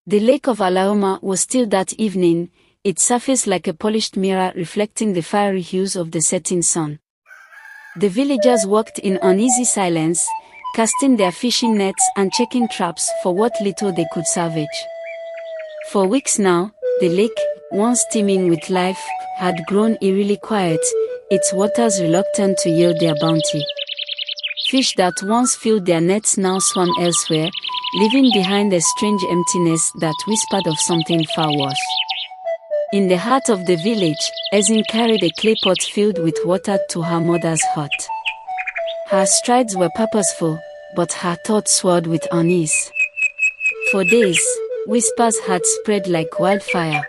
The lake of Mmirioma was still that evening, its surface like a polished mirror reflecting the fiery hues of the setting sun. The villagers walked in uneasy silence, casting their fishing nets and checking traps for what little they could salvage. For weeks now, the lake, once teeming with life, had grown eerily quiet, its waters reluctant to yield their bounty. Fish that once filled their nets now swam elsewhere, leaving behind a strange emptiness that whispered of something far worse. In the heart of the village, Ezin carried a clay pot filled with water to her mother's hut. Her strides were purposeful, but her thoughts swirled with unease. For days, whispers had spread like wildfire.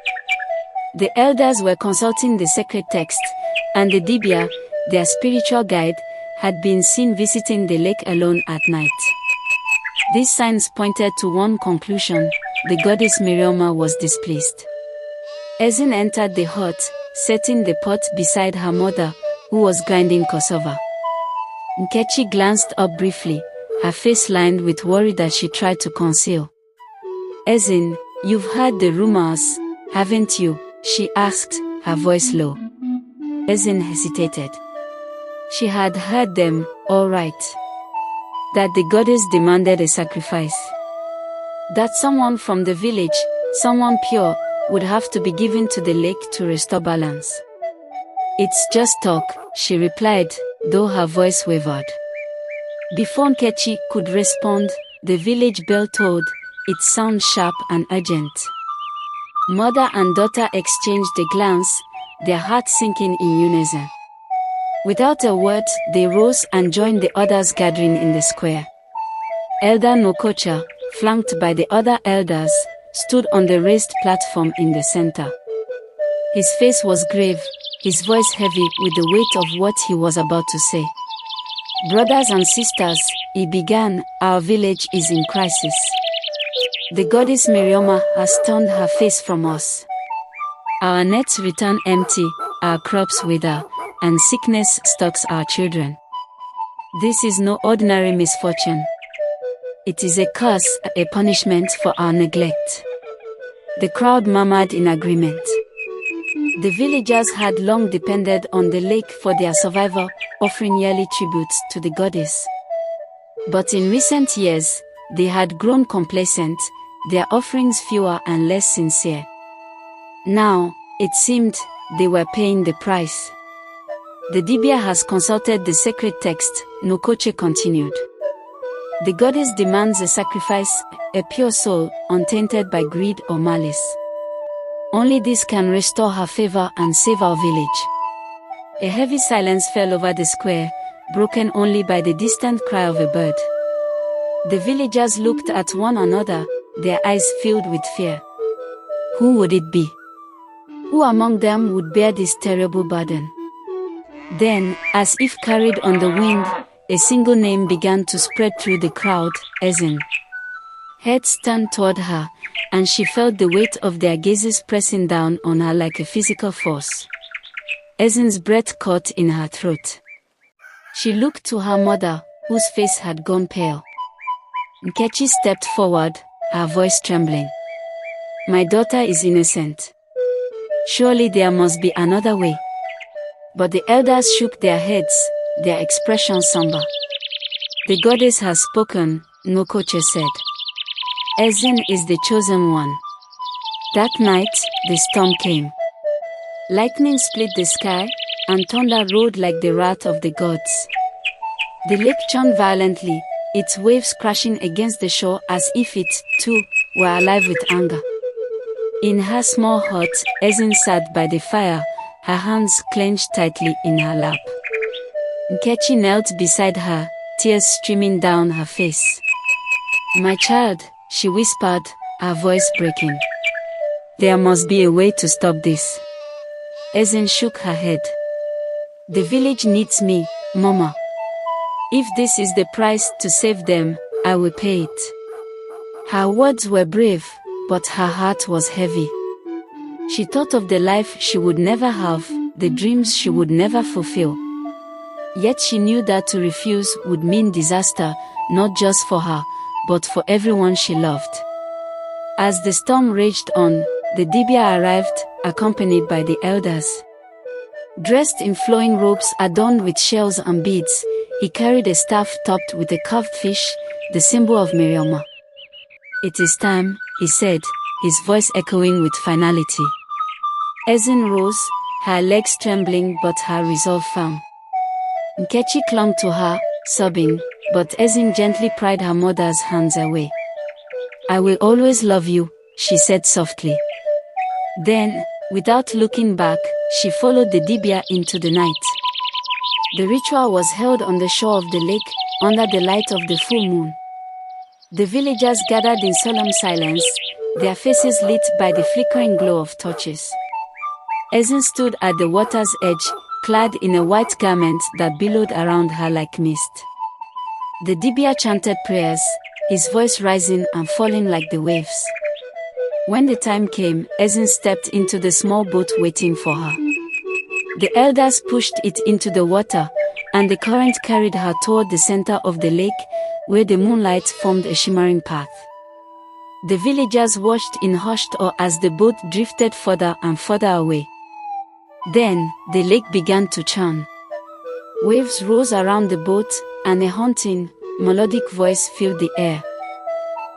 The elders were consulting the sacred text, and the Dibia, their spiritual guide, had been seen visiting the lake alone at night. These signs pointed to one conclusion: the goddess Mmirioma was displeased. Ezin entered the hut, setting the pot beside her mother, who was grinding cassava. Nkechi glanced up briefly, her face lined with worry that she tried to conceal. "Ezin, you've heard the rumors, haven't you?" she asked, her voice low. Ezin hesitated. She had heard them, all right. That the goddess demanded a sacrifice. That someone from the village, someone pure, would have to be given to the lake to restore balance. "It's just talk," she replied, though her voice wavered. Before Nkechi could respond, the village bell tolled, its sound sharp and urgent. Mother and daughter exchanged a glance, their hearts sinking in unison. Without a word, they rose and joined the others gathering in the square. Elder Nokocha, flanked by the other elders, stood on the raised platform in the center. His face was grave, his voice heavy with the weight of what he was about to say. "Brothers and sisters," he began, "our village is in crisis. The goddess Mmirioma has turned her face from us. Our nets return empty, our crops wither, and sickness stalks our children. This is no ordinary misfortune. It is a curse, a punishment for our neglect." The crowd murmured in agreement. The villagers had long depended on the lake for their survival, offering yearly tributes to the goddess. But in recent years, they had grown complacent, their offerings fewer and less sincere. Now, it seemed, they were paying the price. "The Dibia has consulted the sacred text," Nokoche continued. "The goddess demands a sacrifice, a pure soul, untainted by greed or malice. Only this can restore her favor and save our village." A heavy silence fell over the square, broken only by the distant cry of a bird. The villagers looked at one another, their eyes filled with fear. Who would it be? Who among them would bear this terrible burden? Then, as if carried on the wind, a single name began to spread through the crowd: Ezin. Heads turned toward her, and she felt the weight of their gazes pressing down on her like a physical force. Ezin's breath caught in her throat. She looked to her mother, whose face had gone pale. Nkechi stepped forward, her voice trembling. "My daughter is innocent. Surely there must be another way." But the elders shook their heads, their expressions somber. "The goddess has spoken," Nokoche said. "Ezin is the chosen one." That night, the storm came. Lightning split the sky, and thunder roared like the wrath of the gods. The lake churned violently, its waves crashing against the shore as if it, too, were alive with anger. In her small hut, Ezin sat by the fire, her hands clenched tightly in her lap. Nkechi knelt beside her, tears streaming down her face. "My child," she whispered, her voice breaking. "There must be a way to stop this." Ezin shook her head. "The village needs me, Mama. If this is the price to save them, I will pay it." Her words were brave, but her heart was heavy. She thought of the life she would never have, the dreams she would never fulfill. Yet she knew that to refuse would mean disaster, not just for her, but for everyone she loved. As the storm raged on, the dibia arrived, accompanied by the elders. Dressed in flowing robes adorned with shells and beads, he carried a staff topped with a carved fish, the symbol of Mmirioma. "It is time," he said, his voice echoing with finality. Ezin rose, her legs trembling but her resolve firm. Nkechi clung to her, sobbing, but Ezin gently pried her mother's hands away. "I will always love you," she said softly. Then, without looking back, she followed the dibia into the night. The ritual was held on the shore of the lake, under the light of the full moon. The villagers gathered in solemn silence, their faces lit by the flickering glow of torches. Ezin stood at the water's edge, clad in a white garment that billowed around her like mist. The dibia chanted prayers, his voice rising and falling like the waves. When the time came, Ezin stepped into the small boat waiting for her. The elders pushed it into the water, and the current carried her toward the center of the lake, where the moonlight formed a shimmering path. The villagers watched in hushed awe as the boat drifted further and further away. Then, the lake began to churn. Waves rose around the boat, and a haunting, melodic voice filled the air.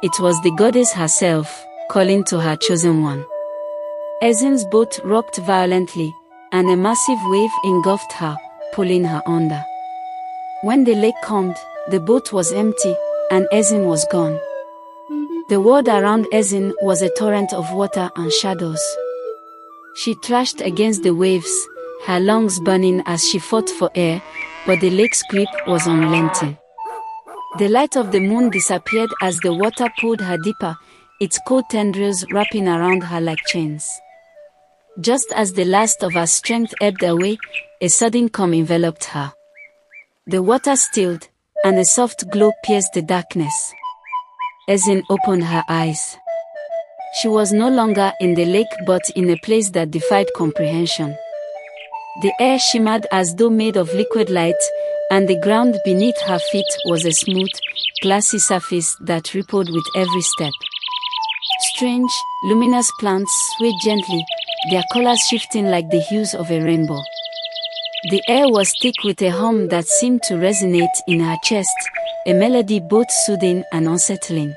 It was the goddess herself, calling to her chosen one. Ezin's boat rocked violently, and a massive wave engulfed her, pulling her under. When the lake calmed, the boat was empty, and Ezin was gone. The world around Ezin was a torrent of water and shadows. She thrashed against the waves, her lungs burning as she fought for air, but the lake's grip was unrelenting. The light of the moon disappeared as the water pulled her deeper, its cold tendrils wrapping around her like chains. Just as the last of her strength ebbed away, a sudden calm enveloped her. The water stilled, and a soft glow pierced the darkness. Ezin opened her eyes. She was no longer in the lake but in a place that defied comprehension. The air shimmered as though made of liquid light, and the ground beneath her feet was a smooth, glassy surface that rippled with every step. Strange, luminous plants swayed gently, their colors shifting like the hues of a rainbow. The air was thick with a hum that seemed to resonate in her chest, a melody both soothing and unsettling.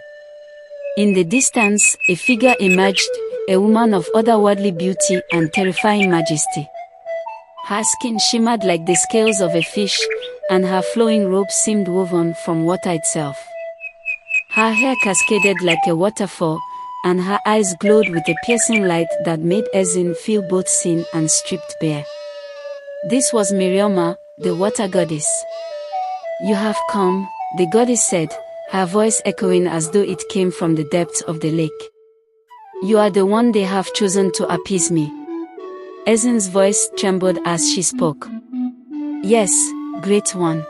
In the distance, a figure emerged, a woman of otherworldly beauty and terrifying majesty. Her skin shimmered like the scales of a fish, and her flowing robe seemed woven from water itself. Her hair cascaded like a waterfall, and her eyes glowed with a piercing light that made Ezin feel both seen and stripped bare. This was Mmirioma, the water goddess. "You have come," the goddess said, her voice echoing as though it came from the depths of the lake. "You are the one they have chosen to appease me." Ezin's voice trembled as she spoke. "Yes, Great One.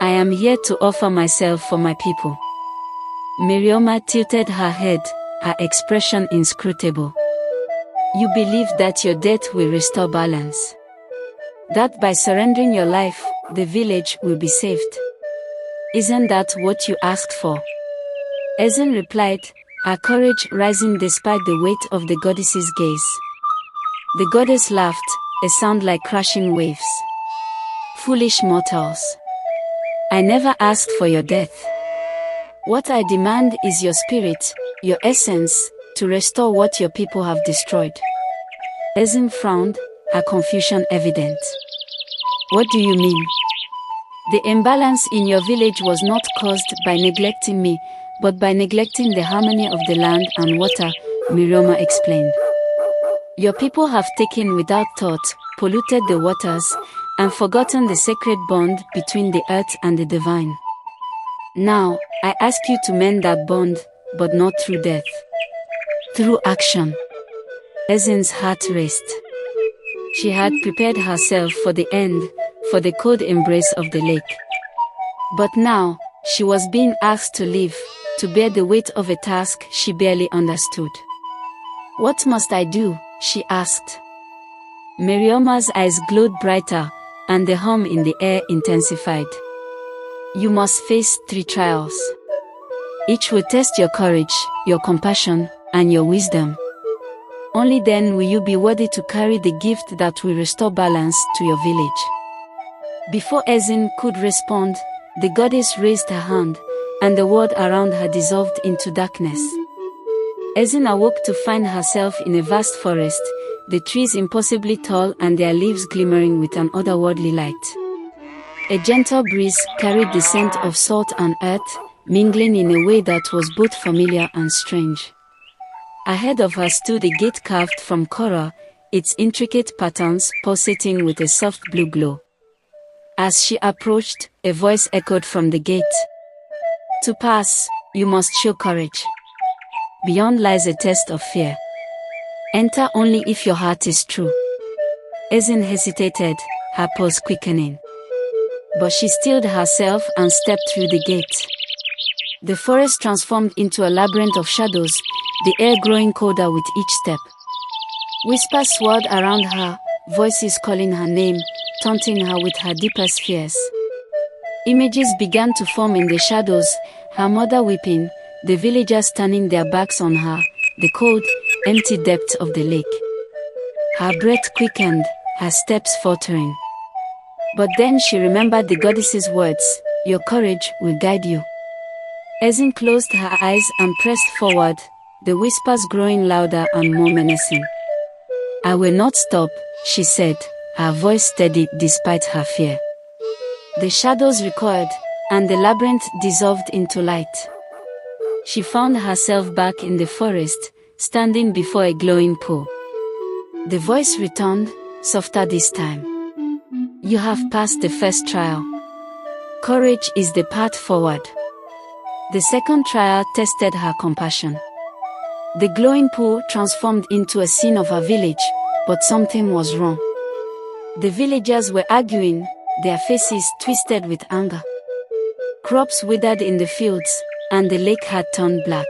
I am here to offer myself for my people." Mmirioma tilted her head, her expression inscrutable. "You believe that your death will restore balance? That by surrendering your life, the village will be saved? Isn't that what you asked for?" Ezin replied, her courage rising despite the weight of the goddess's gaze. The goddess laughed, a sound like crashing waves. "Foolish mortals. I never asked for your death. What I demand is your spirit, your essence, to restore what your people have destroyed." Ezin frowned, her confusion evident. "What do you mean?" "The imbalance in your village was not caused by neglecting me, but by neglecting the harmony of the land and water," Mmirioma explained. "Your people have taken without thought, polluted the waters, and forgotten the sacred bond between the earth and the divine. Now, I ask you to mend that bond, but not through death. Through action." Ezin's heart raced. She had prepared herself for the end, for the cold embrace of the lake. But now, she was being asked to live, to bear the weight of a task she barely understood. "What must I do?" she asked. Mmirioma's eyes glowed brighter, and the hum in the air intensified. "You must face 3 trials. Each will test your courage, your compassion, and your wisdom. Only then will you be worthy to carry the gift that will restore balance to your village. Before Ezin could respond, the goddess raised her hand, and the world around her dissolved into darkness. Ezin awoke to find herself in a vast forest, the trees impossibly tall and their leaves glimmering with an otherworldly light. A gentle breeze carried the scent of salt and earth, mingling in a way that was both familiar and strange. Ahead of her stood a gate carved from coral, its intricate patterns pulsating with a soft blue glow. As she approached, a voice echoed from the gate. To pass, you must show courage. Beyond lies a test of fear. Enter only if your heart is true. Ezin hesitated, her pulse quickening. But she steeled herself and stepped through the gate. The forest transformed into a labyrinth of shadows, the air growing colder with each step. Whispers swirled around her, voices calling her name, taunting her with her deepest fears. Images began to form in the shadows, her mother weeping, the villagers turning their backs on her, the cold, empty depths of the lake. Her breath quickened, her steps faltering. But then she remembered the goddess's words, "Your courage will guide you." Ezin closed her eyes and pressed forward, the whispers growing louder and more menacing. "I will not stop," she said, her voice steady despite her fear. The shadows recoiled, and the labyrinth dissolved into light. She found herself back in the forest, standing before a glowing pool. The voice returned, softer this time. "You have passed the first trial. Courage is the path forward." The second trial tested her compassion. The glowing pool transformed into a scene of her village, but something was wrong. The villagers were arguing, their faces twisted with anger. Crops withered in the fields, and the lake had turned black.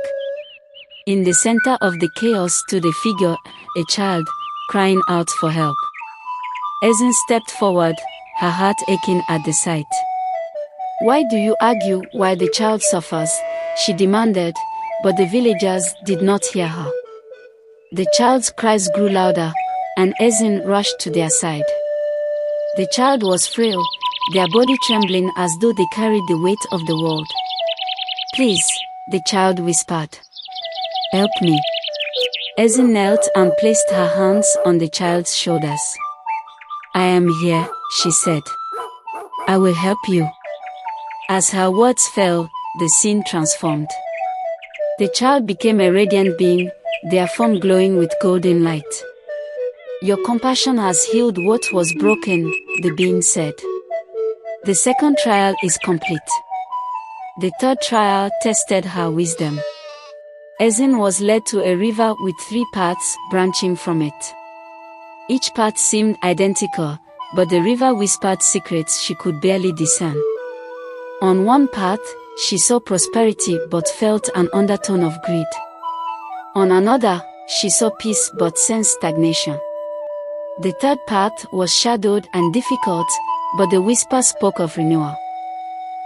In the center of the chaos stood a figure, a child, crying out for help. Ezin stepped forward, her heart aching at the sight. "Why do you argue while the child suffers?" she demanded, but the villagers did not hear her. The child's cries grew louder, and Ezin rushed to their side. The child was frail, their body trembling as though they carried the weight of the world. "Please," the child whispered. "Help me." Ezin knelt and placed her hands on the child's shoulders. "I am here," she said. "I will help you." As her words fell, the scene transformed. The child became a radiant being, their form glowing with golden light. "Your compassion has healed what was broken," the being said. "The second trial is complete." The third trial tested her wisdom. Ezin was led to a river with 3 paths branching from it. Each path seemed identical, but the river whispered secrets she could barely discern. On one path, she saw prosperity but felt an undertone of greed. On another, she saw peace but sensed stagnation. The third path was shadowed and difficult, but the whisper spoke of renewal.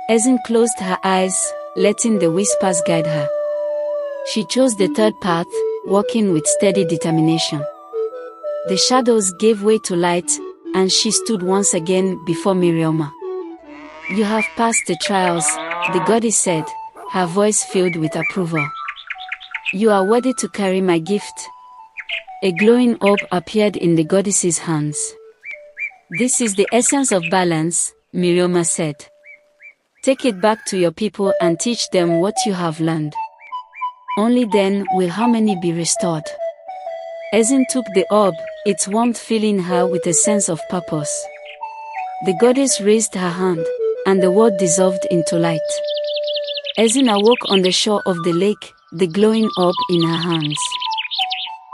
Ezin closed her eyes, letting the whispers guide her. She chose the third path, walking with steady determination. The shadows gave way to light, and she stood once again before Mmirioma. "You have passed the trials," the goddess said, her voice filled with approval. "You are worthy to carry my gift." A glowing orb appeared in the goddess's hands. "This is the essence of balance," Mmirioma said. "Take it back to your people and teach them what you have learned. Only then will harmony be restored." Ezin took the orb, its warmth filling her with a sense of purpose. The goddess raised her hand, and the world dissolved into light. Ezin awoke on the shore of the lake, the glowing orb in her hands.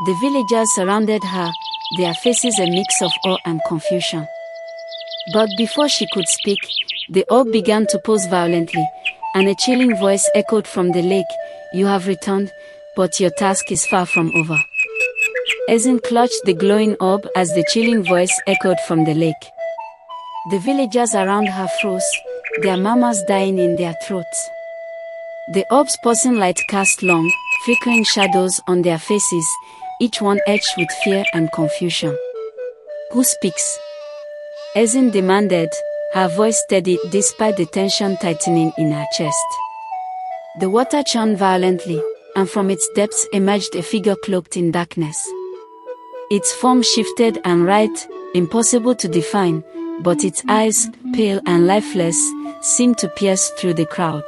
The villagers surrounded her, their faces a mix of awe and confusion. But before she could speak, the orb began to pulse violently, and a chilling voice echoed from the lake, "You have returned, but your task is far from over." Ezin clutched the glowing orb as the chilling voice echoed from the lake. The villagers around her froze, their murmurs dying in their throats. The orb's pulsing light cast long, flickering shadows on their faces, each one etched with fear and confusion. "Who speaks?" Ezin demanded, her voice steady despite the tension tightening in her chest. The water churned violently, and from its depths emerged a figure cloaked in darkness. Its form shifted and writhed, impossible to define, but its eyes, pale and lifeless, seemed to pierce through the crowd.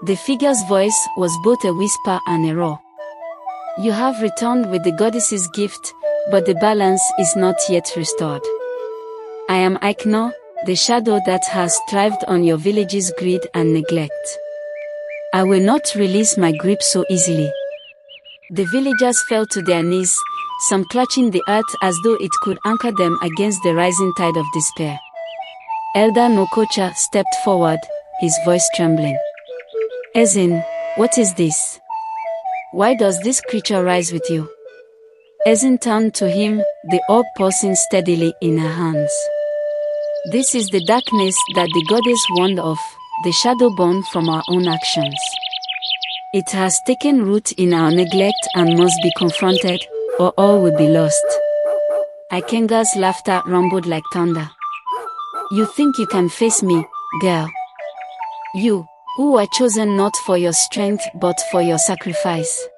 The figure's voice was both a whisper and a roar. "You have returned with the goddess's gift, but the balance is not yet restored. I am Inorder, the shadow that has thrived on your village's greed and neglect. I will not release my grip so easily." The villagers fell to their knees, some clutching the earth as though it could anchor them against the rising tide of despair. Elder Nokocha stepped forward, his voice trembling. "Ezin, what is this? Why does this creature rise with you?" Ezin turned to him, the orb pulsing steadily in her hands. "This is the darkness that the goddess warned of, the shadow born from our own actions. It has taken root in our neglect and must be confronted, or all will be lost." Ikenga's laughter rumbled like thunder. "You think you can face me, girl? You, who were chosen not for your strength but for your sacrifice.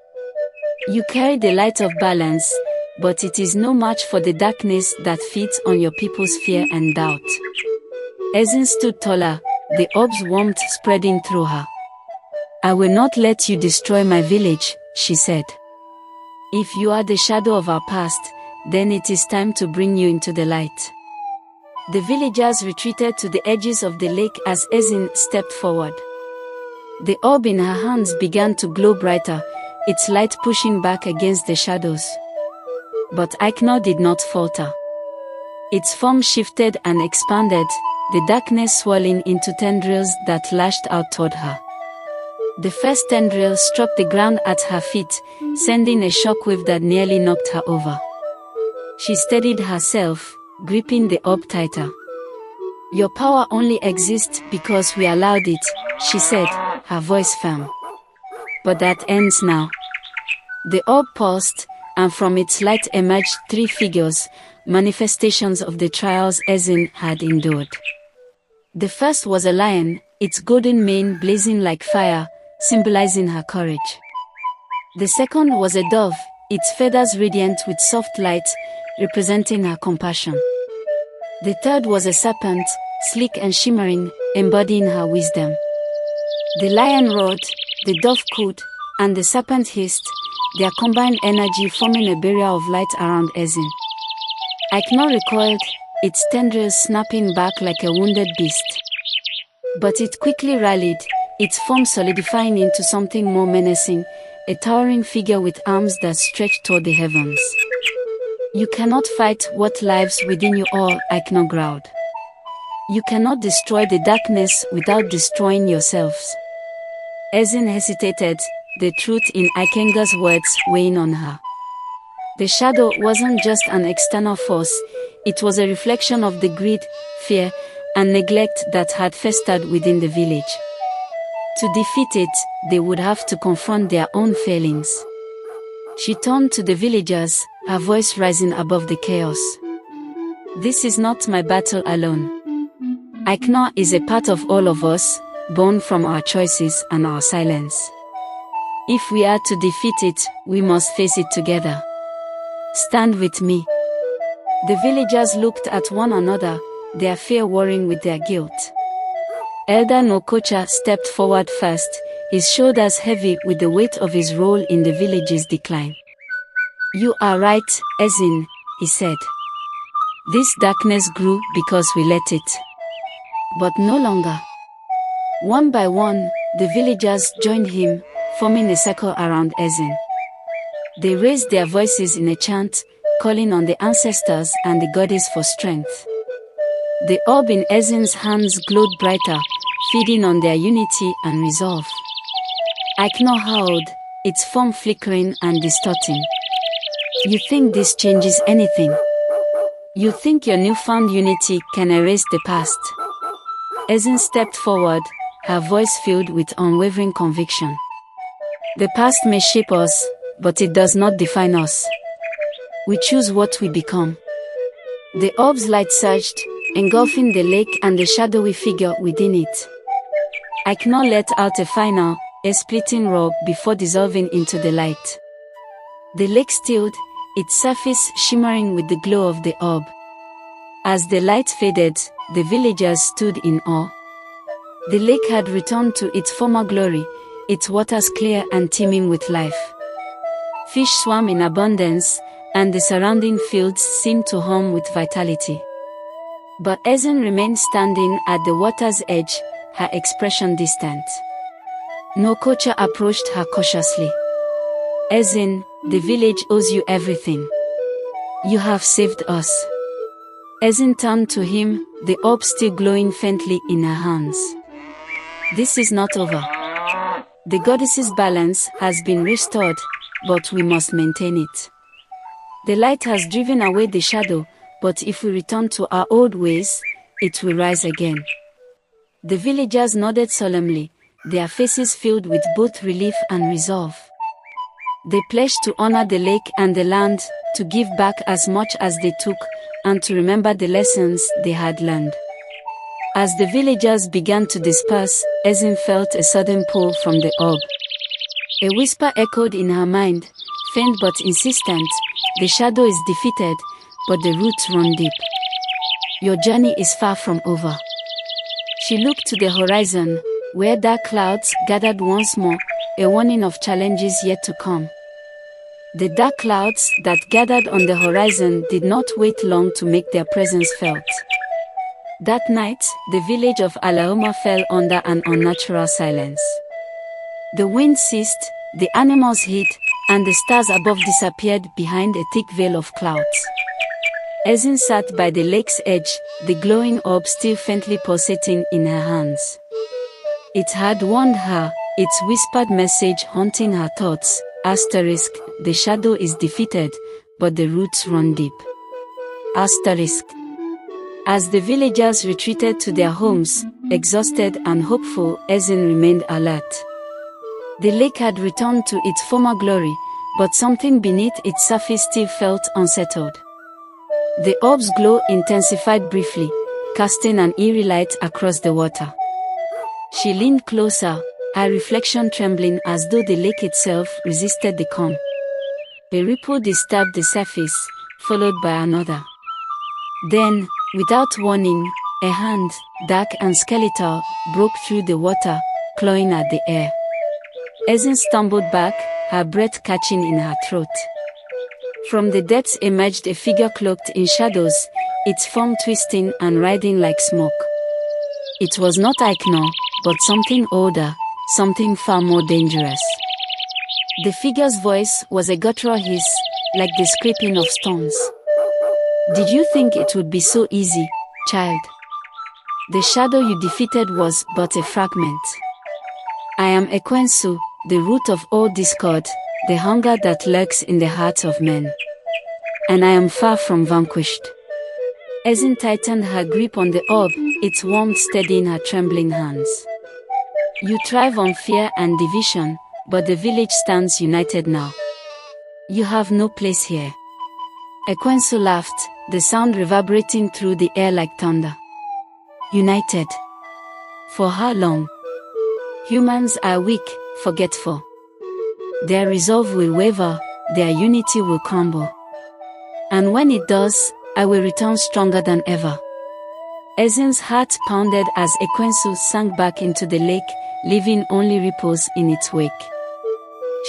You carry the light of balance, but it is no match for the darkness that feeds on your people's fear and doubt." Ezin stood taller, the orb's warmth spreading through her. "I will not let you destroy my village," she said. "If you are the shadow of our past, then it is time to bring you into the light." The villagers retreated to the edges of the lake as Ezin stepped forward. The orb in her hands began to glow brighter, its light pushing back against the shadows. But Inorder did not falter. Its form shifted and expanded, the darkness swirling into tendrils that lashed out toward her. The first tendril struck the ground at her feet, sending a shockwave that nearly knocked her over. She steadied herself, gripping the orb tighter. "Your power only exists because we allowed it," she said, her voice firm. "But that ends now." The orb paused, and from its light emerged three figures, manifestations of the trials Ezin had endured. The first was a lion, its golden mane blazing like fire, symbolizing her courage. The second was a dove, its feathers radiant with soft light, representing her compassion. The third was a serpent, sleek and shimmering, embodying her wisdom. The lion roared, the dove cooed, and the serpent hissed, their combined energy forming a barrier of light around Ezin. Inorder recoiled, its tendrils snapping back like a wounded beast. But it quickly rallied, its form solidifying into something more menacing, a towering figure with arms that stretched toward the heavens. "You cannot fight what lives within you all," Inorder growled. "You cannot destroy the darkness without destroying yourselves." Ezin hesitated, the truth in Ikenga's words weighing on her. The shadow wasn't just an external force, it was a reflection of the greed, fear, and neglect that had festered within the village. To defeat it, they would have to confront their own failings. She turned to the villagers, her voice rising above the chaos. "This is not my battle alone. Inorder is a part of all of us, born from our choices and our silence. If we are to defeat it, we must face it together. Stand with me." The villagers looked at one another, their fear warring with their guilt. Elder Nokocha stepped forward first, his shoulders heavy with the weight of his role in the village's decline. "You are right, Ezin," he said. "This darkness grew because we let it. But no longer." One by one, the villagers joined him, forming a circle around Ezin. They raised their voices in a chant, calling on the ancestors and the goddess for strength. The orb in Ezin's hands glowed brighter, feeding on their unity and resolve. Inorder howled, its form flickering and distorting. "You think this changes anything? You think your newfound unity can erase the past?" Ezin stepped forward, her voice filled with unwavering conviction. The past may shape us, but it does not define us. We choose what we become. The orb's light surged, engulfing the lake and the shadowy figure within it. Ignore let out a final, splitting roar before dissolving into the light. The lake stilled, its surface shimmering with the glow of the orb. As the light faded, the villagers stood in awe. The lake had returned to its former glory, its waters clear and teeming with life. Fish swam in abundance, and the surrounding fields seemed to hum with vitality. But Ezen remained standing at the water's edge, her expression distant. No Kocha approached her cautiously. Ezen, the village owes you everything. You have saved us. Ezen turned to him, the orb still glowing faintly in her hands. This is not over. The goddess's balance has been restored, but we must maintain it. The light has driven away the shadow, but if we return to our old ways, it will rise again. The villagers nodded solemnly, their faces filled with both relief and resolve. They pledged to honor the lake and the land, to give back as much as they took, and to remember the lessons they had learned. As the villagers began to disperse, Ezen felt a sudden pull from the orb. A whisper echoed in her mind, faint but insistent, "The shadow is defeated, but the roots run deep. Your journey is far from over." She looked to the horizon, where dark clouds gathered once more, a warning of challenges yet to come. The dark clouds that gathered on the horizon did not wait long to make their presence felt. That night, the village of Mmirioma fell under an unnatural silence. The wind ceased, the animals hid, and the stars above disappeared behind a thick veil of clouds. Ezen sat by the lake's edge, the glowing orb still faintly pulsating in her hands. It had warned her, its whispered message haunting her thoughts, asterisk, the shadow is defeated, but the roots run deep. Asterisk. As the villagers retreated to their homes, exhausted and hopeful, Ezen remained alert. The lake had returned to its former glory, but something beneath its surface still felt unsettled. The orb's glow intensified briefly, casting an eerie light across the water. She leaned closer, her reflection trembling as though the lake itself resisted the calm. A ripple disturbed the surface, followed by another. Then, without warning, a hand, dark and skeletal, broke through the water, clawing at the air. Ezen stumbled back, her breath catching in her throat. From the depths emerged a figure cloaked in shadows, its form twisting and writhing like smoke. It was not Ignore, but something older, something far more dangerous. The figure's voice was a guttural hiss, like the scraping of stones. "Did you think it would be so easy, child? The shadow you defeated was but a fragment. I am Ekwensu, the root of all discord, the hunger that lurks in the hearts of men. And I am far from vanquished." Ezen tightened her grip on the orb, its warmth steadying her trembling hands. "You thrive on fear and division, but the village stands united now. You have no place here." Ekwensu laughed, the sound reverberating through the air like thunder. "United? For how long? Humans are weak, forgetful. Their resolve will waver, their unity will crumble. And when it does, I will return stronger than ever." Ezen's heart pounded as Ekwensu sank back into the lake, leaving only ripples in its wake.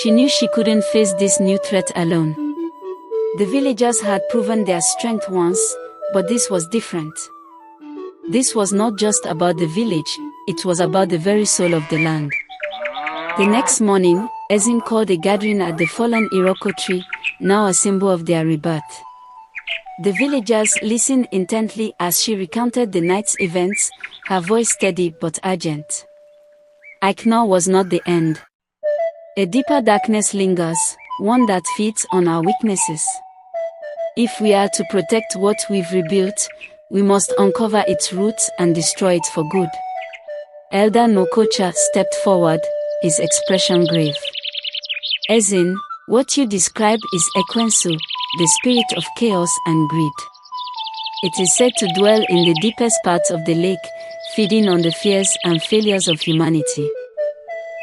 She knew she couldn't face this new threat alone. The villagers had proven their strength once, but this was different. This was not just about the village, it was about the very soul of the land. The next morning, Ezen called a gathering at the fallen Iroko tree, now a symbol of their rebirth. The villagers listened intently as she recounted the night's events, her voice steady but urgent. Ignore was not the end. A deeper darkness lingers, one that feeds on our weaknesses. If we are to protect what we've rebuilt, we must uncover its roots and destroy it for good. Elder Nokocha stepped forward, his expression grave. Ezin, what you describe is Ekwensu, the spirit of chaos and greed. It is said to dwell in the deepest parts of the lake, feeding on the fears and failures of humanity.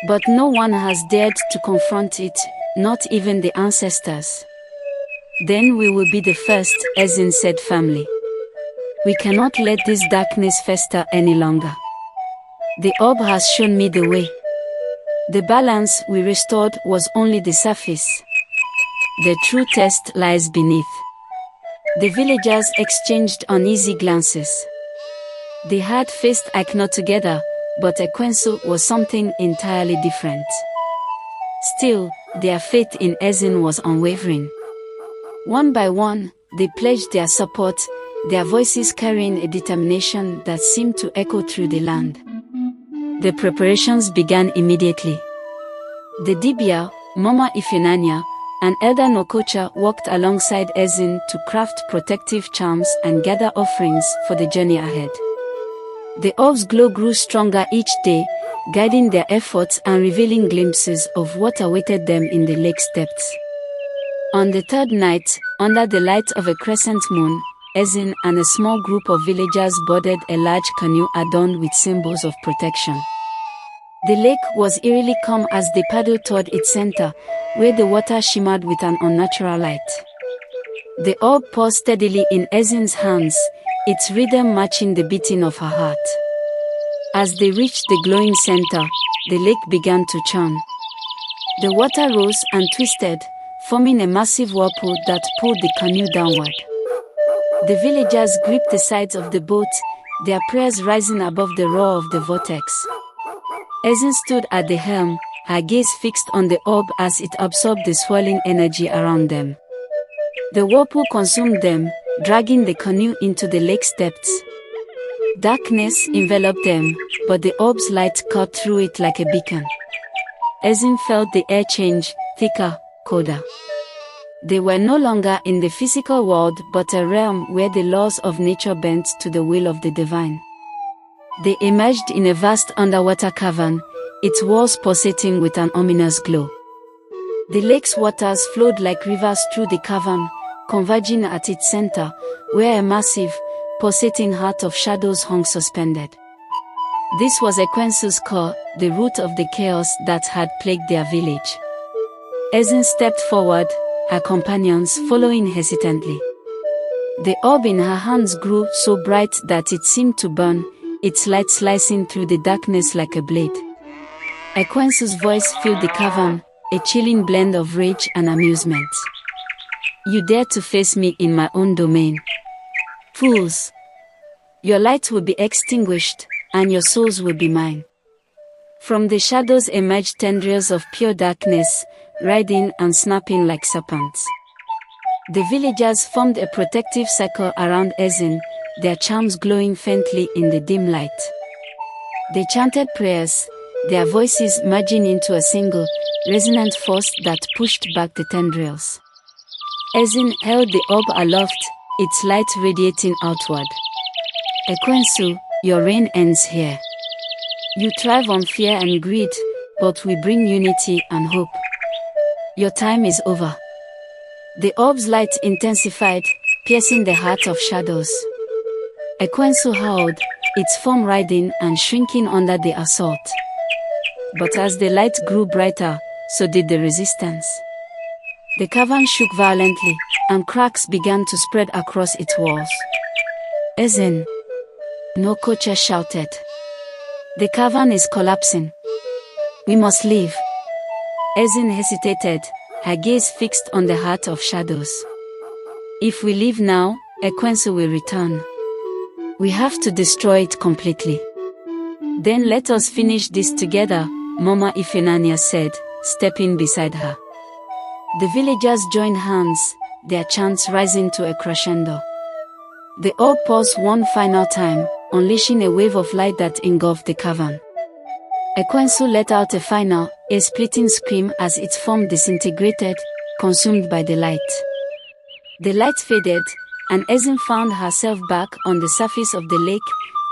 But no one has dared to confront it, not even the ancestors. Then we will be the first, Ezin said firmly. We cannot let this darkness fester any longer. The orb has shown me the way. The balance we restored was only the surface. The true test lies beneath. The villagers exchanged uneasy glances. They had faced Aikno together, but Ekwensu was something entirely different. Still, their faith in Ezin was unwavering. One by one, they pledged their support, their voices carrying a determination that seemed to echo through the land. The preparations began immediately. The Dibia, Mama Ifinanya, and Elder Nokocha walked alongside Ezin to craft protective charms and gather offerings for the journey ahead. The orb's glow grew stronger each day, guiding their efforts and revealing glimpses of what awaited them in the lake's depths. On the third night, under the light of a crescent moon, Ezin and a small group of villagers boarded a large canoe adorned with symbols of protection. The lake was eerily calm as they paddled toward its center, where the water shimmered with an unnatural light. The orb paused steadily in Ezin's hands, its rhythm matching the beating of her heart. As they reached the glowing center, the lake began to churn. The water rose and twisted, forming a massive whirlpool that pulled the canoe downward. The villagers gripped the sides of the boat, their prayers rising above the roar of the vortex. Ezin stood at the helm, her gaze fixed on the orb as it absorbed the swirling energy around them. The whirlpool consumed them, dragging the canoe into the lake's depths. Darkness enveloped them, but the orb's light cut through it like a beacon. Ezin felt the air change, thicker, colder. They were no longer in the physical world but a realm where the laws of nature bent to the will of the divine. They emerged in a vast underwater cavern, its walls pulsating with an ominous glow. The lake's waters flowed like rivers through the cavern, converging at its center, where a massive, pulsating heart of shadows hung suspended. This was Ekwensu's core, the root of the chaos that had plagued their village. Ezin stepped forward, her companions following hesitantly. The orb in her hands grew so bright that it seemed to burn, its light slicing through the darkness like a blade. Ekwensu's voice filled the cavern, a chilling blend of rage and amusement. You dare to face me in my own domain. Fools! Your light will be extinguished, and your souls will be mine. From the shadows emerged tendrils of pure darkness, writhing and snapping like serpents. The villagers formed a protective circle around Ezin, their charms glowing faintly in the dim light. They chanted prayers, their voices merging into a single, resonant force that pushed back the tendrils. Ezin held the orb aloft, its light radiating outward. Ekwensu, your reign ends here. You thrive on fear and greed, but we bring unity and hope. Your time is over. The orb's light intensified, piercing the heart of shadows. Ekwensu howled, its form writhing and shrinking under the assault. But as the light grew brighter, so did the resistance. The cavern shook violently, and cracks began to spread across its walls. Ezin! Nokocha shouted. The cavern is collapsing. We must leave. Ezin hesitated, her gaze fixed on the heart of shadows. If we leave now, Ekwensu will return. We have to destroy it completely. Then let us finish this together, Mama Ifinanya said, stepping beside her. The villagers joined hands, their chants rising to a crescendo. The orb paused one final time, unleashing a wave of light that engulfed the cavern. Ekwensu let out a final, splitting scream as its form disintegrated, consumed by the light. The light faded, and Ezin found herself back on the surface of the lake,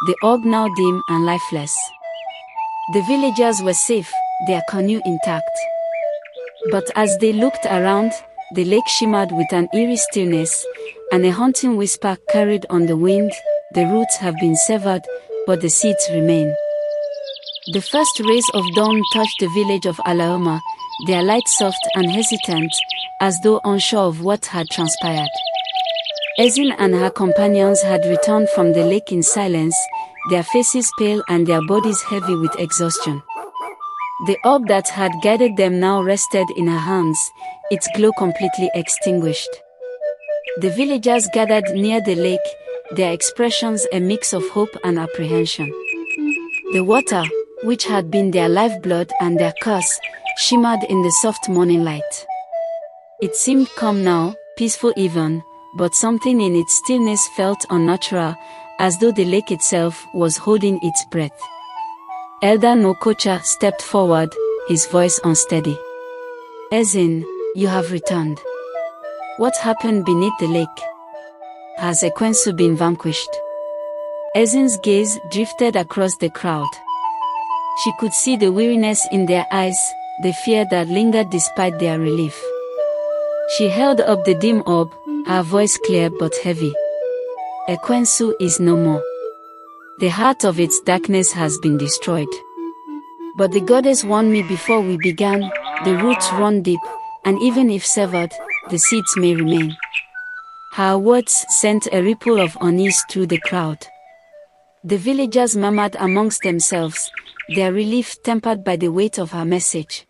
the orb now dim and lifeless. The villagers were safe, their canoe intact. But as they looked around, the lake shimmered with an eerie stillness, and a haunting whisper carried on the wind. The roots have been severed, but the seeds remain. The first rays of dawn touched the village of Mmirioma, their light soft and hesitant, as though unsure of what had transpired. Ezin and her companions had returned from the lake in silence, their faces pale and their bodies heavy with exhaustion. The orb that had guided them now rested in her hands, its glow completely extinguished. The villagers gathered near the lake, their expressions a mix of hope and apprehension. The water, which had been their lifeblood and their curse, shimmered in the soft morning light. It seemed calm now, peaceful even, but something in its stillness felt unnatural, as though the lake itself was holding its breath. Elder Nokocha stepped forward, his voice unsteady. Ezin, you have returned. What happened beneath the lake? Has Ekwensu been vanquished? Ezin's gaze drifted across the crowd. She could see the weariness in their eyes, the fear that lingered despite their relief. She held up the dim orb, her voice clear but heavy. Ekwensu is no more. The heart of its darkness has been destroyed. But the goddess warned me before we began, the roots run deep, and even if severed, the seeds may remain. Her words sent a ripple of unease through the crowd. The villagers murmured amongst themselves, their relief tempered by the weight of her message.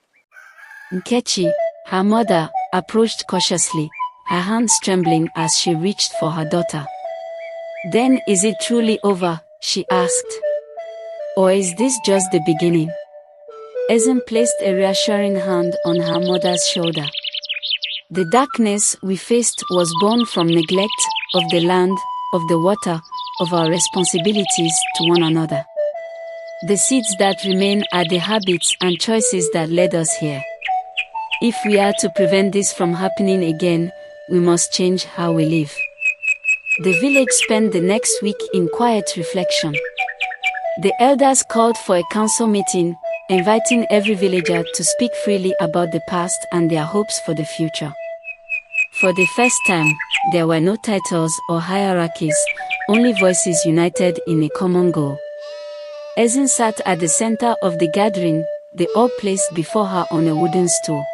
Nkechi, her mother, approached cautiously, her hands trembling as she reached for her daughter. Then is it truly over? She asked. Or is this just the beginning? Ezin placed a reassuring hand on her mother's shoulder. The darkness we faced was born from neglect of the land, of the water, of our responsibilities to one another. The seeds that remain are the habits and choices that led us here. If we are to prevent this from happening again, we must change how we live. The village spent the next week in quiet reflection. The elders called for a council meeting, inviting every villager to speak freely about the past and their hopes for the future. For the first time, there were no titles or hierarchies, only voices united in a common goal. Ezin sat at the center of the gathering, the orb placed before her on a wooden stool.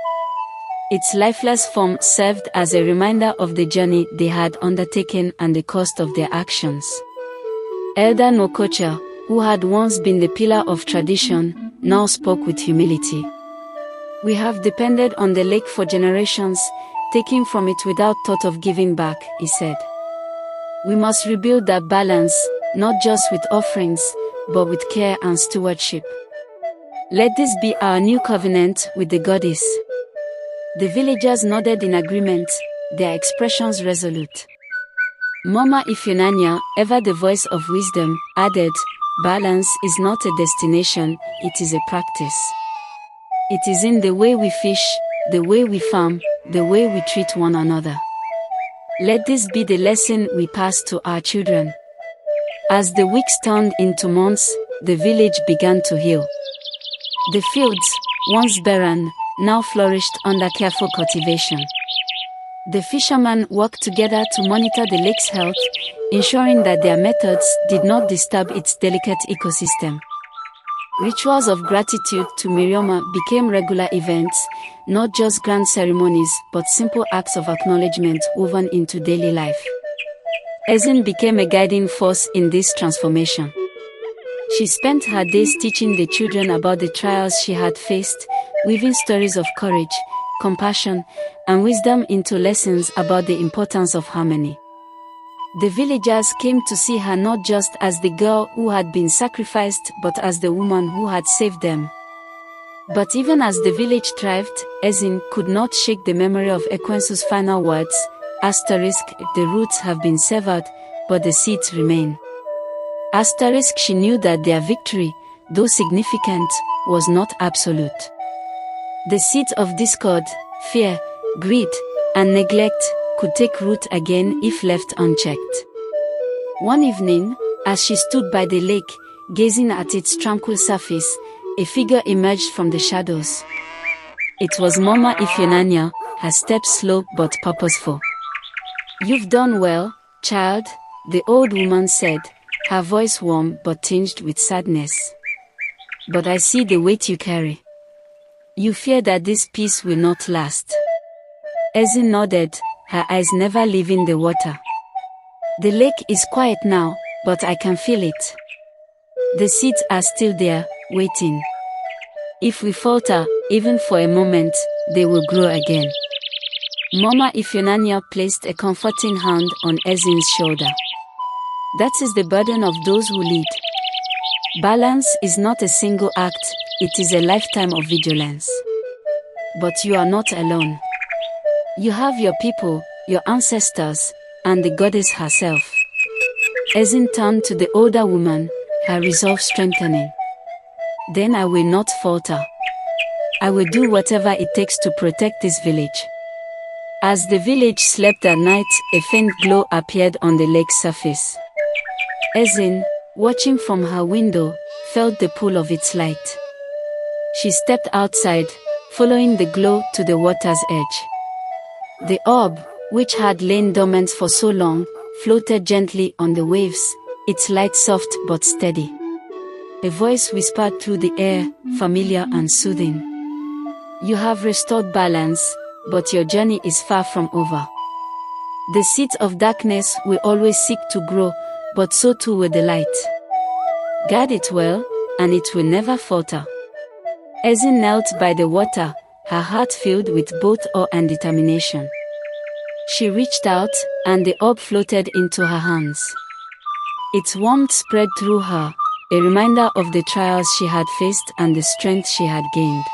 Its lifeless form served as a reminder of the journey they had undertaken and the cost of their actions. Elder Nokocha, who had once been the pillar of tradition, now spoke with humility. We have depended on the lake for generations, taking from it without thought of giving back, he said. We must rebuild that balance, not just with offerings, but with care and stewardship. Let this be our new covenant with the goddess. The villagers nodded in agreement, their expressions resolute. Mama Ifenanya, ever the voice of wisdom, added, balance is not a destination, it is a practice. It is in the way we fish, the way we farm, the way we treat one another. Let this be the lesson we pass to our children. As the weeks turned into months, the village began to heal. The fields, once barren, now flourished under careful cultivation. The fishermen worked together to monitor the lake's health, ensuring that their methods did not disturb its delicate ecosystem. Rituals of gratitude to Mmirioma became regular events, not just grand ceremonies but simple acts of acknowledgement woven into daily life. Ezin became a guiding force in this transformation. She spent her days teaching the children about the trials she had faced, weaving stories of courage, compassion, and wisdom into lessons about the importance of harmony. The villagers came to see her not just as the girl who had been sacrificed but as the woman who had saved them. But even as the village thrived, Ezin could not shake the memory of Ekwensu's final words, the roots have been severed, but the seeds remain. She knew that their victory, though significant, was not absolute. The seeds of discord, fear, greed, and neglect could take root again if left unchecked. One evening, as she stood by the lake, gazing at its tranquil surface, A figure emerged from the shadows. It was Mama Ifeanyi, her steps slow but purposeful. "You've done well, child," the old woman said, her voice warm but tinged with sadness. "But I see the weight you carry. You fear that this peace will not last." Ezi nodded, her eyes never leaving the water. "The lake is quiet now, but I can feel it. The seeds are still there, waiting. If we falter, even for a moment, they will grow again." Mama Ifeanyi placed a comforting hand on Ezin's shoulder. "That is the burden of those who lead. Balance is not a single act, it is a lifetime of vigilance. But you are not alone. You have your people, your ancestors, and the goddess herself." Ezin turned to the older woman, her resolve strengthening. "Then I will not falter. I will do whatever it takes to protect this village." As the village slept at night, a faint glow appeared on the lake's surface. Ezin, watching from her window, felt the pull of its light. She stepped outside, following the glow to the water's edge. The orb, which had lain dormant for so long, floated gently on the waves, its light soft but steady. A voice whispered through the air, familiar and soothing. "You have restored balance, but your journey is far from over. The seeds of darkness will always seek to grow, but so too will the light. Guard it well, and it will never falter." Ezin knelt by the water, her heart filled with both awe and determination. She reached out, and the orb floated into her hands. Its warmth spread through her, a reminder of the trials she had faced and the strength she had gained.